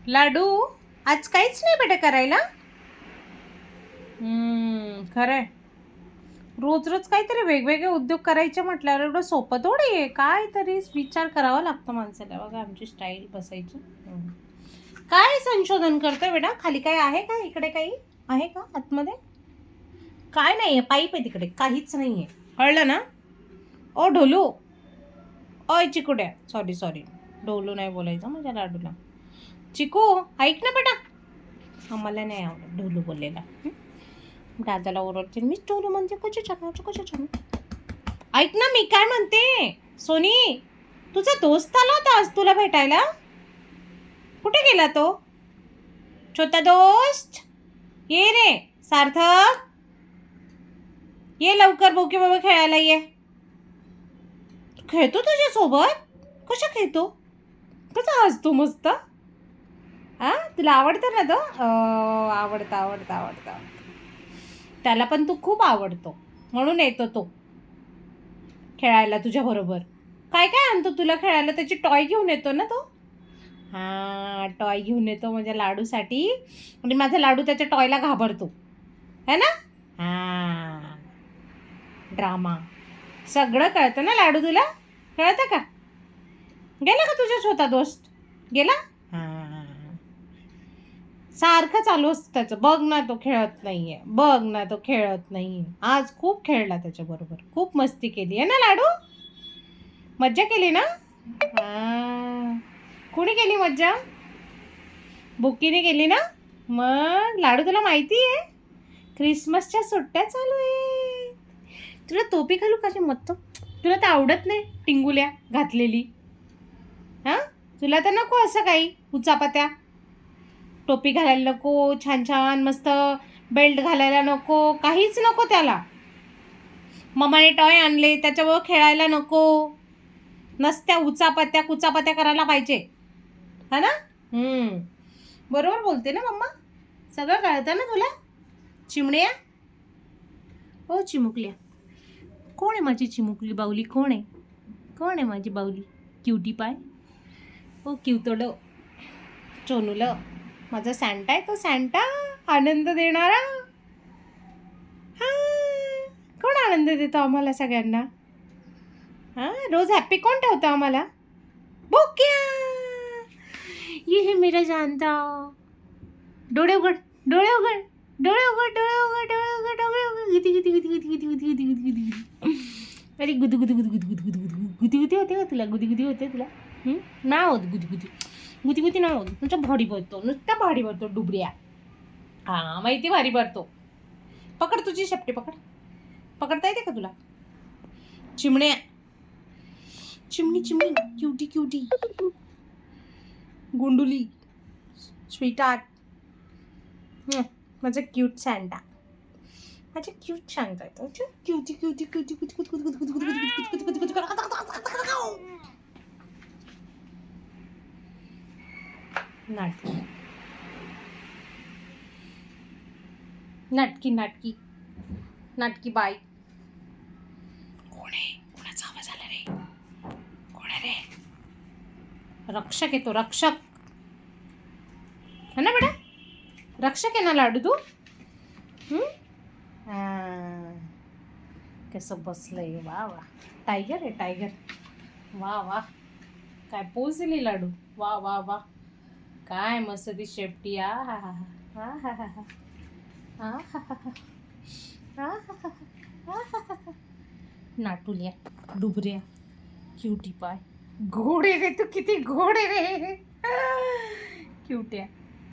लाडू आज काहीच नाही बेटा करायला. खरंय. रोज रोज काहीतरी वेगवेगळे उद्योग करायचे म्हटल्यावर एवढं सोपं थोडी आहे. काहीतरी विचार करावा लागतो माणसाला. बघा आमची स्टाईल बसायची. काय संशोधन करतोय बेटा? खाली काय आहे का? इकडे काही आहे का आतमध्ये? काय नाही आहे. पाईप आहे तिकडे. काहीच नाही आहे. कळलं ना? ओ ढोलू. ओय चिकुड्या. Sorry sorry. ढोलू नाही बोलायचं माझ्या लाडूला. चिकू ऐक ना बेटा. आम्हाला नाही आवडत ढोलू बोललेला. दादाला ओरडते. मीच ढोलू म्हणते. कशाच्या ऐक ना मी काय म्हणते. सोनी तुझा दोस्त आला होता आज तुला भेटायला. कुठे गेला तो? छोटा दोस्त ये रे. सार्थक ये लवकर. बोके बाबा खेळायला ये. खेळतो तुझ्यासोबत? कशा खेळतो? कसा हसतो मस्त. हां तुला आवडतं ना तो? आवडतं. त्याला पण तू खूप आवडतो म्हणून येतो तो खेळायला तुझ्याबरोबर. काय काय आणतो तुला खेळायला? त्याची टॉय घेऊन येतो ना तो? हां टॉय घेऊन येतो माझ्या लाडूसाठी. आणि माझा लाडू त्याच्या टॉयला घाबरतो है ना. हां ड्रामा सगळं कळतं ना लाडू तुला? कळतं का? गेला का तुझ्या स्वतः दोस्त? गेला? हां सारखं चालू असतं त्याचं. बघ ना तो खेळत नाहीये. आज खूप खेळला त्याच्याबरोबर. खूप मस्ती केली आहे ना लाडू? मज्जा केली ना? हां कोणी केली मज्जा? बुक्कीने केली ना? मग लाडू तुला माहिती आहे क्रिसमसच्या सुट्ट्या चालू आहे. तुला टोपी घालू का मत? तुला तर आवडत नाही टिंगुल्या घातलेली. हां तुला तर नको असं काही उचापत्या. टोपी घालायला नको. छान छान मस्त बेल्ट घालायला नको. काहीच नको त्याला. मम्माने टॉय आणले त्याच्यावर खेळायला नको. नसत्या कुचापत्या करायला पाहिजे हा ना. बरोबर बोलते ना मम्मा? सगळं कळतं ना तुला? चिमण्या हो चिमुकल्या. कोण आहे माझी चिमुकली बाऊली? कोण आहे माझी बाऊली? क्युटी पाय हो क्यूतोड चोनूलं. माझा सॅन्टा आहे तो. सॅन्टा आनंद देणारा. हां कोण आनंद देतो आम्हाला सगळ्यांना? हां रोज हॅप्पी कोण ठेवतं आम्हाला? बोक्या ये है मेरा जानता. डोळे उघड. अरे गुदी होते का तुला? गुदी होते तुला? नाही होत गुदी नाही होत. नुसतं भाडी भरतो डुबऱ्या. हां माहिती भारी भरतो. पकड तुझी शेपटी पकडता येते का तुला? चिमण्या चिमणी क्युटी गुंडुली स्वीटार्ट. माझं क्यूट सॅन्टा. माझं क्यूट सॅन्टा आहे तो. क्युटी नाटकी बाई. कोण आहे? कोणाचा आवाज आला रे? कोण आहे रे? रक्षक येतो. रक्षक है ना बेटा? रक्षक आहे ना लाडू तू? कसं बसलंय. वा टायगर आहे टायगर. वा काय पोज दिली लाडू. वा काय मस्त ती शेपटी. नाटुल्या डुबऱ्या क्युटी पाय. घोडे रे तू. किती घोडे रे क्युट्या.